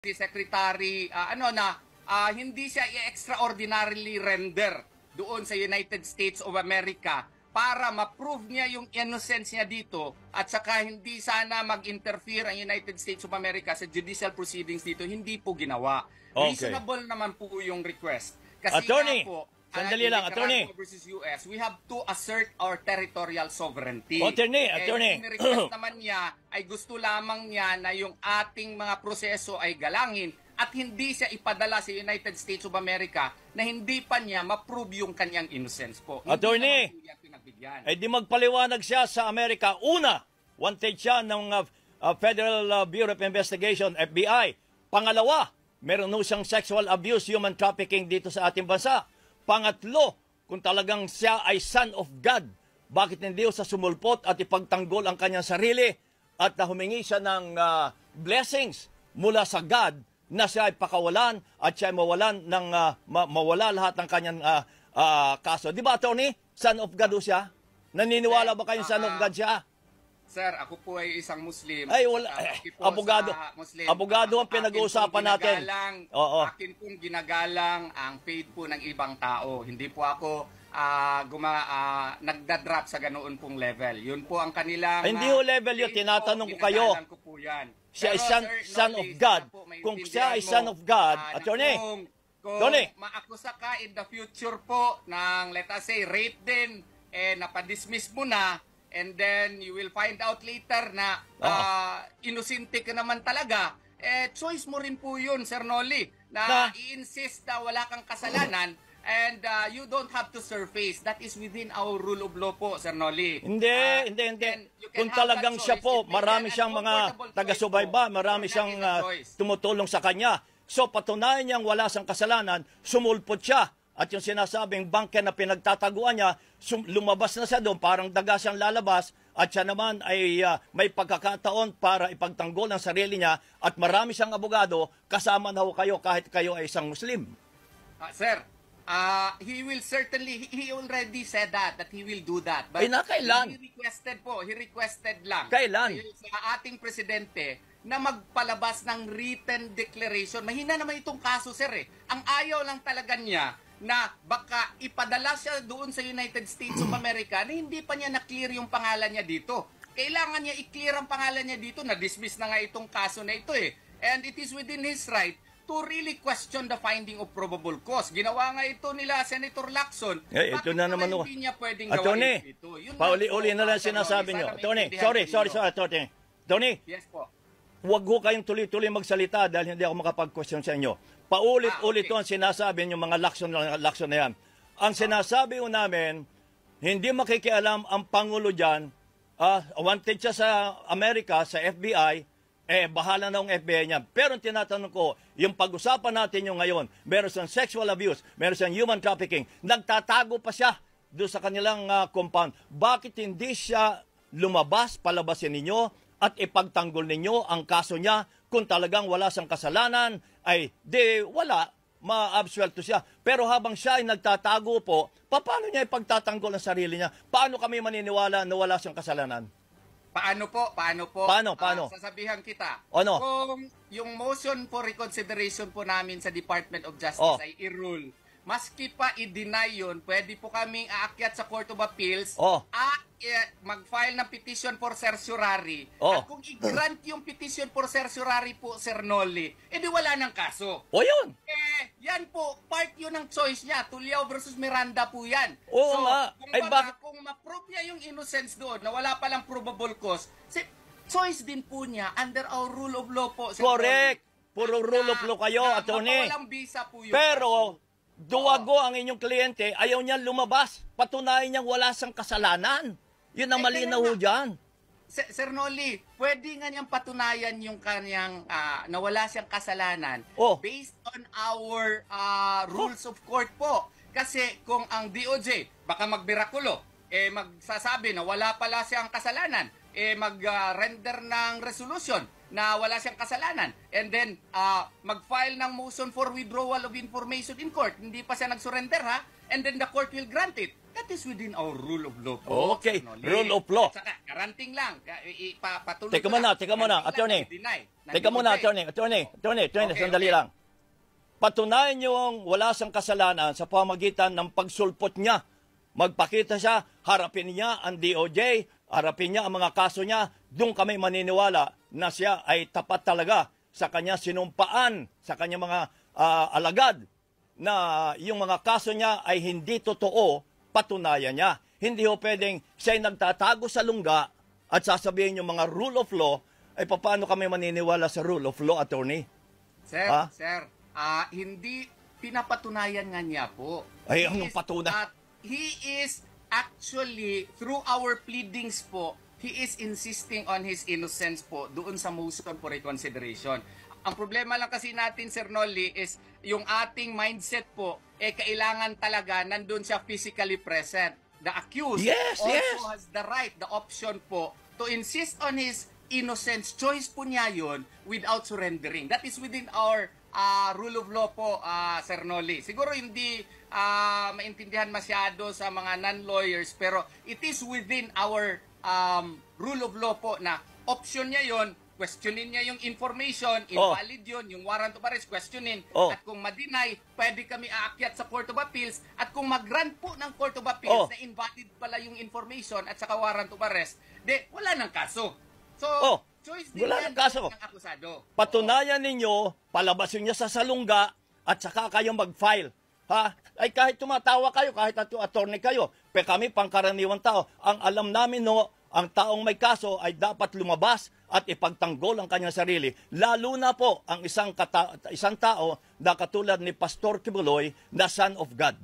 Secretary hindi siya extraordinarily render doon sa United States of America para ma-prove niya yung innocence niya dito at saka hindi sana mag-interfere ang United States of America sa judicial proceedings dito, hindi po ginawa. Okay. Reasonable naman po yung request. Kasi Attorney, nga po, sandali lang, Attorney. versus US, we have to assert our territorial sovereignty. Attorney. Yung request naman niya ay gusto lamang niya na yung ating mga proseso ay galangin at hindi siya ipadala sa United States of America na hindi pa niya ma-prove yung kanyang innocence po. Attorney, di magpaliwanag siya sa Amerika. Una, wanted siya ng Federal Bureau of Investigation, FBI. Pangalawa, meron siyang sexual abuse, human trafficking dito sa ating bansa. Pangatlo, kung talagang siya ay son of God, bakit hindi sa sumulpot at ipagtanggol ang kanyang sarili at humingi siya ng blessings mula sa God na siya ay pakawalan at siya ay mawala lahat ng kanyang kaso. Di ba, Attorney? Son of God siya? Naniniwala ba kayong son of God siya? Sir, ako po ay isang Muslim. Ay, wala. Abogado ang pinag-uusapan natin. Akin pong ginagalang ang faith po ng ibang tao. Hindi po ako nagdadrop sa ganoon pong level. Yun po ang kanilang... Hindi ho level yun. Tinatanong ko kayo. Siya ay son of God. Kung siya ay son of God, Attorney, kung maakusa ka in the future po ng, let us say, rape din, napadismiss mo na, and then you will find out later na inosente ka naman talaga, choice mo rin po yun, Sir Noli, na i-insist na wala kang kasalanan, and you don't have to surface. That is within our rule of law po, Sir Noli. Hindi. Kung talagang siya po, marami siyang mga taga-subayba, marami siyang tumutulong sa kanya. So patunayan niyang wala siyang kasalanan, sumulpot siya. At yung sinasabing bangke na pinagtataguan niya, lumabas na siya doon, parang daga siyang lalabas, at siya naman ay may pagkakataon para ipagtanggol ang sarili niya, at marami siyang abogado, kasama na ho kayo kahit kayo ay isang Muslim. Sir, he will certainly, he already said that he will do that. But kailan? He requested lang. Kailan? Sa ating presidente, na magpalabas ng written declaration. Mahina naman itong kaso, sir. Ang ayaw lang talaga niya na baka ipadala siya doon sa United States of America na hindi pa niya na-clear yung pangalan niya dito. Kailangan niya i-clear ang pangalan niya dito. Na-dismiss na nga itong kaso na ito And it is within his right to really question the finding of probable cause. Ginawa nga ito nila Senator Lacson. Ito na naman hindi niya pwedeng gawin ito? Pauli-uli na lang sinasabi niyo. Attorney, sorry, Attorney. Attorney. Yes po. Huwag ho kayong tuloy-tuloy magsalita dahil hindi ako makapag-question sa inyo. Paulit-ulit ang sinasabi niyo mga lakson na yan. Ang sinasabi ho namin, hindi makikialam ang Pangulo dyan, wanted siya sa Amerika, sa FBI, bahala na ang FBI niya. Pero tinatanong ko, yung pag-usapan natin yung ngayon, meron siyang sexual abuse, meron siyang human trafficking, nagtatago pa siya doon sa kanilang compound. Bakit hindi siya lumabas, palabasin ninyo, at ipagtanggol ninyo ang kaso niya? Kung talagang wala siyang kasalanan, ay wala, ma-absuelto siya. Pero habang siya ay nagtatago po, paano niya ipagtatanggol ang sarili niya? Paano kami maniniwala na wala siyang kasalanan? Paano po? Paano? Sasabihan kita. Ano? Kung yung motion for reconsideration po namin sa Department of Justice ay i-rule, maski pa i-deny yun, pwede po kaming aakyat sa Court of Appeals at mag-file ng petition for certiorari. At kung i-grant yung petition for certiorari po, Sir Noli, edi wala ng kaso. Yun. Yan po, part yun ng choice niya. Tuliao versus Miranda po yan. Kung ma-prove niya yung innocence doon, na wala palang probable cause, choice din po niya under our rule of law po, Sir Correct. Noli. Puro rule of law kayo, Attorney. Walang visa po yun. Pero, duwago ang inyong kliyente, ayaw niya lumabas. Patunayan niyang wala siyang kasalanan. Yun ang malinaw ho dyan. Sir Noli, pwede nga niyang patunayan yung kanyang na wala siyang kasalanan based on our rules of court po. Kasi kung ang DOJ, baka magbirakulo, magsasabi na wala pala siyang kasalanan, mag-render ng resolution na wala siyang kasalanan, and then mag-file ng motion for withdrawal of information in court, hindi pa siya nag-surrender and then the court will grant it. That is within our rule of law po. Okay, Sir Noli. rule of law. At saka, garanting lang. Patuloy Teka ko muna, lang. teka muna, Garanting attorney. lang, deny. Teka muna, attorney, Okay, sandali okay. lang. Patunayan niyong wala siyang kasalanan sa pamagitan ng pagsulpot niya. Magpakita siya, harapin niya ang DOJ, harapin niya ang mga kaso niya, doon kami maniniwala na siya ay tapat talaga sa kanya sinumpaan, sa kanya mga alagad, na yung mga kaso niya ay hindi totoo, patunayan niya. Hindi ho pwedeng siya'y nagtatago sa lungga at sasabihin yung mga rule of law, ay paano kami maniniwala sa rule of law, attorney? Sir, Ha? sir, hindi pinapatunayan nga niya po. Ay, He anong is- patunay? He is actually, through our pleadings po, he is insisting on his innocence po doon sa motion for reconsideration. Ang problema lang kasi natin, Sir Noli, is yung ating mindset po, kailangan talaga nandun siya physically present. The accused Yes, also yes. has the right, the option po, to insist on his innocence. Choice po niya yun without surrendering. That is within our rule of law po, Sir Noli. Siguro hindi maintindihan masyado sa mga non-lawyers, pero it is within our rule of law po na option niya yon, questionin niya yung information, invalid yun, yung warrant of arrest, questionin. At kung ma-deny, pwede kami aakyat sa Court of Appeals. At kung mag-grant po ng Court of Appeals na invalid pala yung information at saka warrant of arrest, wala nang kaso. So, choice din wala yan nang kaso. ng akusado. Patunayan ninyo, palabasin niya sa salungga, at saka kayo mag-file. Ha? Ay kahit tumatawa kayo, kahit attorney kayo, pero kami pangkaraniwang tao, ang alam namin ang taong may kaso ay dapat lumabas at ipagtanggol ang kanyang sarili. Lalo na po ang isang tao na katulad ni Pastor Kibuloy na Son of God.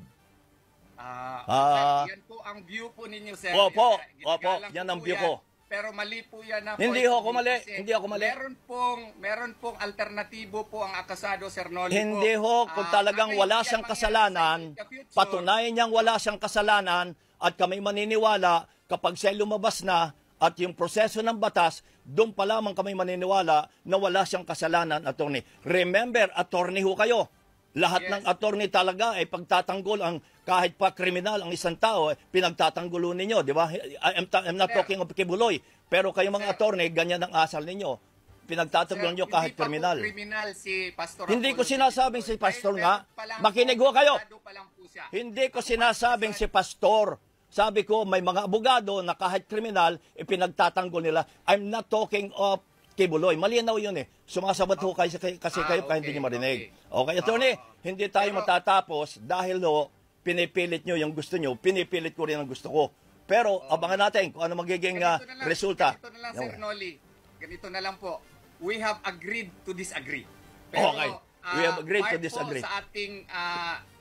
Sir, yan po ang view po ninyo, sir. Opo, Ginagalang yan ko ang po view ko. Pero mali po yan na Hindi point ho of ako view mali, kasi hindi ako mali. Meron pong alternatibo po ang akasado, Sir Noli. Hindi ho, kung talagang wala siyang kasalanan, patunayan niyang wala siyang kasalanan at kami maniniwala kapag siya lumabas na at yung proseso ng batas, doon pa lamang kami maniniwala na wala siyang kasalanan, attorney. Remember, attorney ho kayo. Lahat ng attorney talaga ay pagtatanggol ang kahit pa kriminal ang isang tao, pinagtatanggulo ninyo, di ba? I'm not talking of Kibuloy, pero kayo mga attorney, ganyan ang asal ninyo. Pinagtatanggol ninyo kahit kriminal. Kriminal si Pastor Hindi ko Apollo sinasabing si Kibuloy. Pastor Dahil nga. meron pa lang Makinig po, ho kayo. abogado pa lang po siya. Hindi ko sinasabing si Pastor. Sabi ko, may mga abogado na kahit kriminal, ipinagtatanggol nila. I'm not talking of Kibuloy. Malinaw yun eh. Sumasabat ho kayo kasi kayo kaya hindi nyo marinig. Okay, attorney, hindi tayo matatapos dahil pinipilit nyo yung gusto nyo, pinipilit ko rin ang gusto ko. Pero abangan natin kung ano magiging resulta. Ganito na lang, Sir Noli. Ganito na lang po. We have agreed to disagree. Okay. We have agreed to part disagree. po sa ating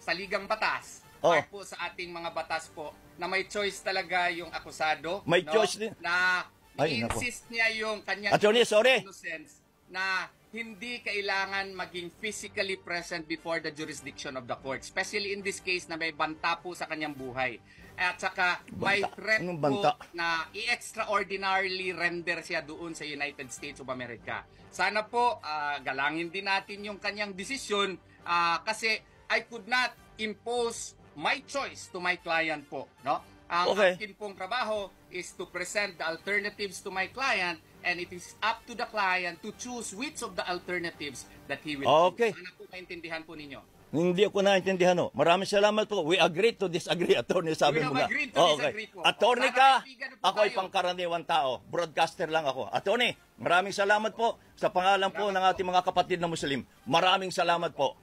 saligang batas, Oh. part po sa ating mga batas po, na may choice talaga yung akusado. May choice din. Na Ay, nako. i-insist niya yung kanyang Attorney, sorry. innocence na hindi kailangan maging physically present before the jurisdiction of the court. Especially in this case na may banta po sa kanyang buhay. At saka may Banta? threat Anong po banta? na i-extraordinarily render siya doon sa United States of America. Sana po galangin din natin yung kanyang desisyon kasi I could not impose my choice to my client po, no? Ang akin pong trabaho is to present the alternatives to my client and it is up to the client to choose which of the alternatives that he will choose. Sana po maintindihan po ninyo. Hindi ako naintindihan. Maraming salamat po. We agree to disagree, attorney, sabi mo nga. We have agreed to disagree po. Attorney Sana ka, kaibigan po ako ay tayo. pangkaraniwang tao. Broadcaster lang ako. Attorney, maraming salamat po sa pangalan po ng ating mga kapatid na Muslim. Maraming salamat po.